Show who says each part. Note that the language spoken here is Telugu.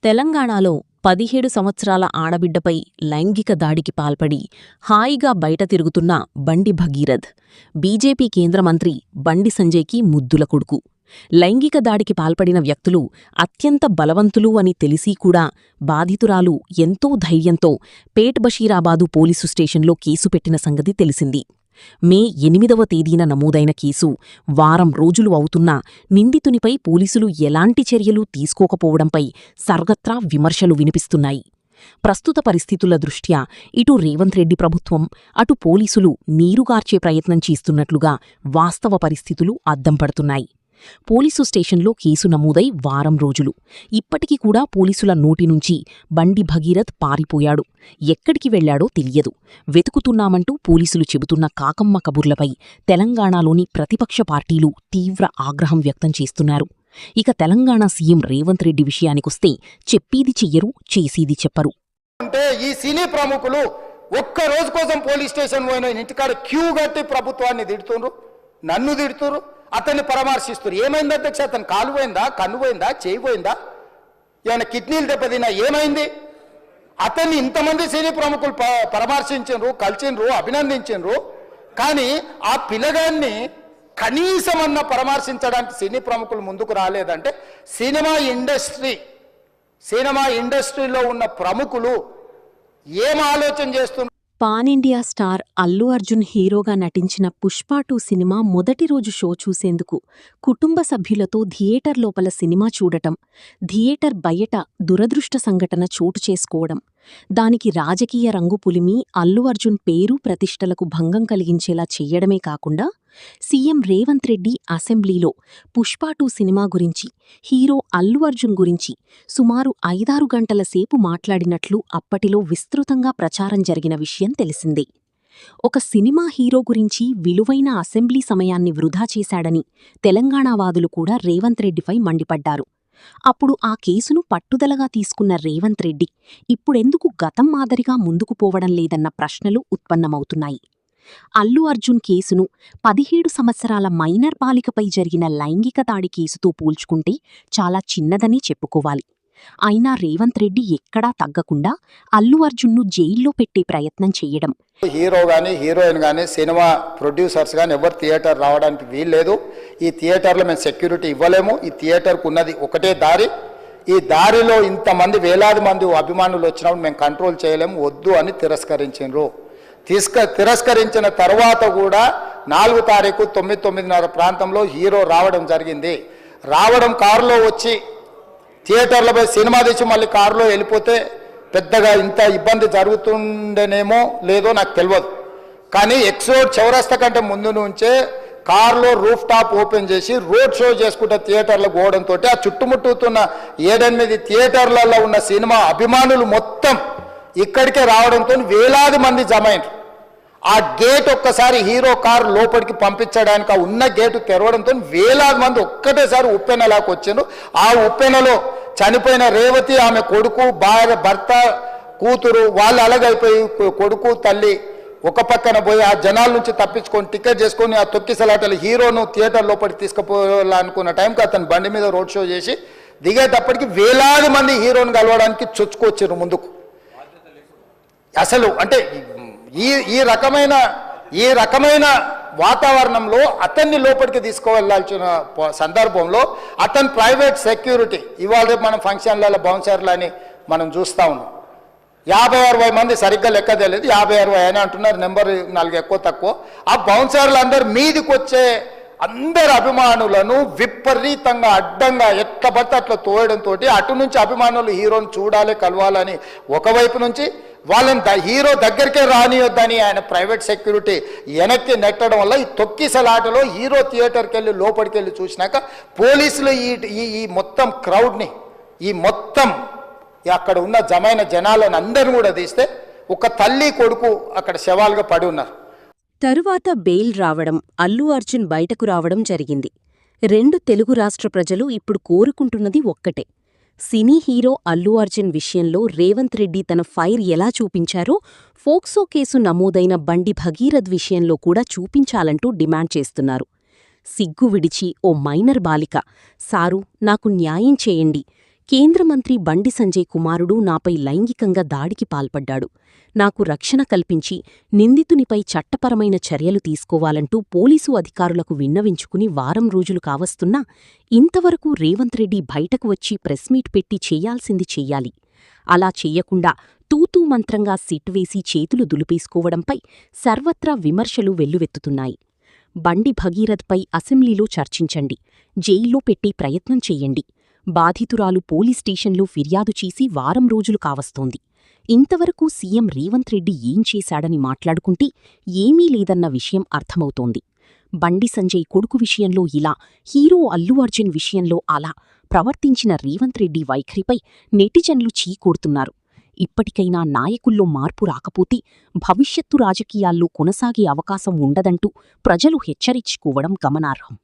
Speaker 1: తెలంగాణలో 17 సంవత్సరాల ఆడబిడ్డపై లైంగిక దాడికి పాల్పడి హాయిగా బయట తిరుగుతున్న బండి భగీరథ్, బీజేపీ కేంద్ర మంత్రి బండి సంజయ్కి ముద్దుల కొడుకు. లైంగిక దాడికి పాల్పడిన వ్యక్తులు అత్యంత బలవంతులు అని తెలిసీ కూడా బాధితురాలు ఎంతో ధైర్యంతో పేట్ బషీరాబాదు పోలీసు స్టేషన్లో కేసు పెట్టిన సంగతి తెలిసింది. మే 8వ తేదీన నమోదైన కేసు వారం రోజులు అవుతున్నా నిందితునిపై పోలీసులు ఎలాంటి చర్యలు తీసుకోకపోవడంపై సర్వత్రా విమర్శలు వినిపిస్తున్నాయి. ప్రస్తుత పరిస్థితుల దృష్ట్యా ఇటు రేవంత్ రెడ్డి ప్రభుత్వం, అటు పోలీసులు నీరుగార్చే ప్రయత్నం చేస్తున్నట్లుగా వాస్తవ పరిస్థితులు అద్దం పడుతున్నాయి. పోలీసు స్టేషన్లో కేసు నమోదై వారం రోజులు. ఇప్పటికీ కూడా పోలీసుల నోటి నుంచి బండి భగీరథ్ పారిపోయాడు. ఎక్కడికి వెళ్లాడో తెలియదు. వెతుకుతున్నామంటూ పోలీసులు చెబుతున్న కాకమ్మ కబుర్లపై తెలంగాణలోని ప్రతిపక్ష పార్టీలు తీవ్ర ఆగ్రహం వ్యక్తం చేస్తున్నారు. ఇక తెలంగాణ సీఎం రేవంత్ రెడ్డి విషయానికొస్తే చెప్పేది చెయ్యరు, చేసేది చెప్పరు.
Speaker 2: అంటే ఈ సినీ ప్రముఖులు ఒక్క రోజు కోసం పోలీస్ స్టేషన్ పోయిన ఇంటికాడ క్యూ కట్టి ప్రభుత్వాన్ని తిడుతున్నారు, నన్ను తిడుతున్నారు, అతన్ని పరామర్శిస్తున్నారు. ఏమైంది అధ్యక్ష? అతను కాలు పోయిందా, కన్ను పోయిందా, చేయి పోయిందా, ఏమైనా కిడ్నీలు దెబ్బతిన్నా, ఏమైంది? అతన్ని ఇంతమంది సినీ ప్రముఖులు పరామర్శించరు, కలిసిండ్రు, అభినందించరు. కానీ ఆ పిల్లగాన్ని కనీసమన్నా పరామర్శించడానికి సినీ ప్రముఖులు ముందుకు రాలేదంటే సినిమా ఇండస్ట్రీలో ఉన్న ప్రముఖులు ఏం ఆలోచన చేస్తున్నారు?
Speaker 1: Pan India star Allu Arjun హీరోగా నటించిన పుష్ప 2 సినిమా మొదటి రోజు షో చూసేందుకు కుటుంబ సభ్యులతో థియేటర్ లోపల సినిమా చూడటం, థియేటర్ బయట దురదృష్ట సంఘటన చోటు చేసుకోవడం, దానికి రాజకీయ రంగు పులిమి అల్లు అర్జున్ పేరు ప్రతిష్టలకు భంగం కలిగించేలా చెయ్యడమే కాకుండా సీఎం రేవంత్ రెడ్డి అసెంబ్లీలో పుష్ప 2 సినిమా గురించి, హీరో అల్లు అర్జున్ గురించి సుమారు 5-6 గంటల సేపు మాట్లాడినట్లు అప్పటిలో విస్తృతంగా ప్రచారం జరిగిన విషయం తెలిసిందే. ఒక సినిమా హీరో గురించి విలువైన అసెంబ్లీ సమయాన్ని వృధా చేశాడని తెలంగాణవాదులు కూడా రేవంత్ రెడ్డిపై మండిపడ్డారు. అప్పుడు ఆ కేసును పట్టుదలగా తీసుకున్న రేవంత్ రెడ్డి ఇప్పుడెందుకు గతం మాదిరిగా ముందుకు పోవడం లేదన్న ప్రశ్నలు ఉత్పన్నమవుతున్నాయి. అల్లు అర్జున్ కేసును 17 సంవత్సరాల మైనర్ బాలికపై జరిగిన లైంగిక దాడి కేసుతో పోల్చుకుంటే చాలా చిన్నదనే చెప్పుకోవాలి. అయినా రేవంత్ రెడ్డి ఎక్కడా తగ్గకుండా అల్లు అర్జున్ను జైల్లో పెట్టే ప్రయత్నం చెయ్యడం.
Speaker 2: హీరో గానీ, హీరోయిన్ గానీ, సినిమా ప్రొడ్యూసర్స్ గానీ ఎవరు థియేటర్ రావడానికి వీల్లేదు. ఈ థియేటర్లో మేము సెక్యూరిటీ ఇవ్వలేము. ఈ థియేటర్కు ఉన్నది ఒకటే దారి. ఈ దారిలో ఇంతమంది వేలాది మంది అభిమానులు వచ్చినప్పుడు మేము కంట్రోల్ చేయలేము, వద్దు అని తిరస్కరించారు. తిరస్కరించిన తర్వాత కూడా 4 తారీఖు 9-9:30 ప్రాంతంలో హీరో రావడం జరిగింది. రావడం కారులో వచ్చి థియేటర్లో పోయి సినిమా తెచ్చి మళ్ళీ కారులో వెళ్ళిపోతే పెద్దగా ఇంత ఇబ్బంది జరుగుతుండేనేమో లేదో నాకు తెలియదు. కానీ ఎక్స్రోడ్ చౌరస్తా కంటే ముందు నుంచే కారులో రూఫ్ టాప్ ఓపెన్ చేసి రోడ్ షో చేసుకుంటే థియేటర్లో పోవడంతో ఆ చుట్టుముట్టుతున్న 7-8 థియేటర్లలో ఉన్న సినిమా అభిమానులు మొత్తం ఇక్కడికే రావడంతో వేలాది మంది జమైండ్రు. ఆ గేట్ ఒక్కసారి హీరో కారు లోపలికి పంపించడానికి ఆ ఉన్న గేటు తెరవడంతో వేలాది మంది ఒక్కటేసారి ఉప్పెనలాకు వచ్చారు. ఆ ఉప్పెనలో చనిపోయిన రేవతి, ఆమె కొడుకు, భర్త, కూతురు వాళ్ళు అలాగైపోయి కొడుకు, తల్లి ఒక పక్కన పోయి ఆ జనాల నుంచి తప్పించుకొని టికెట్ చేసుకొని ఆ తొక్కిసలాటలు హీరోను థియేటర్ లోపలికి తీసుకుపోవాలనుకున్న టైంకి అతను బండి మీద రోడ్ షో చేసి దిగేటప్పటికి వేలాది మంది హీరోను కలవడానికి చొచ్చుకొచ్చారు ముందుకు. అసలు అంటే ఈ రకమైన వాతావరణంలో అతన్ని లోపలికి తీసుకువెళ్లాల్సిన సందర్భంలో అతను ప్రైవేట్ సెక్యూరిటీ, ఇవాళ మనం ఫంక్షన్లలో బౌన్సర్లు అని మనం చూస్తూ ఉన్నాం. 50-60 మంది సరిగ్గా లెక్క తెలియదు, 50-60 అయినా అంటున్నారు, నెంబర్ 4 ఎక్కువ తక్కువ. ఆ బౌన్సర్లు అందరు మీదికి వచ్చే అందరు అభిమానులను విపరీతంగా అడ్డంగా ఎట్ల పడితే అట్లా తోయడంతో అటు నుంచి అభిమానులు హీరోని చూడాలి, కలవాలని ఒకవైపు నుంచి వాళ్ళని హీరో దగ్గరికే రానియొద్దని ఆయన ప్రైవేట్ సెక్యూరిటీ వెనక్కి నెట్టడం వల్ల ఈ తొక్కిసలాటలో హీరో థియేటర్కి వెళ్ళి లోపలికి వెళ్ళి చూసినాక పోలీసులు ఈ మొత్తం క్రౌడ్ని, ఈ మొత్తం అక్కడ ఉన్న జమైన జనాలను అందరిని కూడా తీస్తే ఒక తల్లి కొడుకు అక్కడ శవాలుగా పడి ఉన్నారు.
Speaker 1: తరువాత బెయిల్ రావడం, అల్లు అర్జున్ బయటకు రావడం జరిగింది. 2 తెలుగు రాష్ట్ర ప్రజలు ఇప్పుడు కోరుకుంటున్నది ఒక్కటే. సినీ హీరో అల్లు అర్జున్ విషయంలో రేవంత్ రెడ్డి తన ఫైర్ ఎలా చూపించారో ఫోక్సో కేసు నమోదైన బండి భగీరథ్ విషయంలో కూడా చూపించాలంటూ డిమాండ్ చేస్తున్నారు. సిగ్గు విడిచి ఓ మైనర్ బాలిక, సారు నాకు న్యాయం చేయండి, కేంద్ర మంత్రి బండి సంజయ్ కుమారుడు నాపై లైంగికంగా దాడికి పాల్పడ్డాడు. నాకు రక్షణ కల్పించి నిందితునిపై చట్టపరమైన చర్యలు తీసుకోవాలంటూ పోలీసు అధికారులకు విన్నవించుకుని వారం రోజులు కావస్తున్నా ఇంతవరకు రేవంత్ రెడ్డి బయటకు వచ్చి ప్రెస్మీట్ పెట్టి చెయ్యాల్సింది చెయ్యాలి. అలా చెయ్యకుండా తూతూ మంత్రంగా సిట్ వేసి చేతులు దులిపేసుకోవడంపై సర్వత్రా విమర్శలు వెల్లువెత్తుతున్నాయి. బండి భగీరథ్పై అసెంబ్లీలో చర్చించండి, జైల్లో పెట్టి ప్రయత్నం చెయ్యండి. బాధితురాలు పోలీస్ స్టేషన్లో ఫిర్యాదు చేసి వారం రోజులు కావస్తోంది. ఇంతవరకు సీఎం రేవంత్ రెడ్డి ఏం చేశాడని మాట్లాడుకుంటే ఏమీ లేదన్న విషయం అర్థమవుతోంది. బండి సంజయ్ కొడుకు విషయంలో ఇలా, హీరో అల్లు అర్జున్ విషయంలో అలా ప్రవర్తించిన రేవంత్ రెడ్డి వైఖరిపై నెటిజన్లు చీకొడుతున్నారు. ఇప్పటికైనా నాయకుల్లో మార్పు రాకపోతే భవిష్యత్తు రాజకీయాల్లో కొనసాగే అవకాశం ఉండదంటూ ప్రజలు హెచ్చరించుకోవడం గమనార్హం.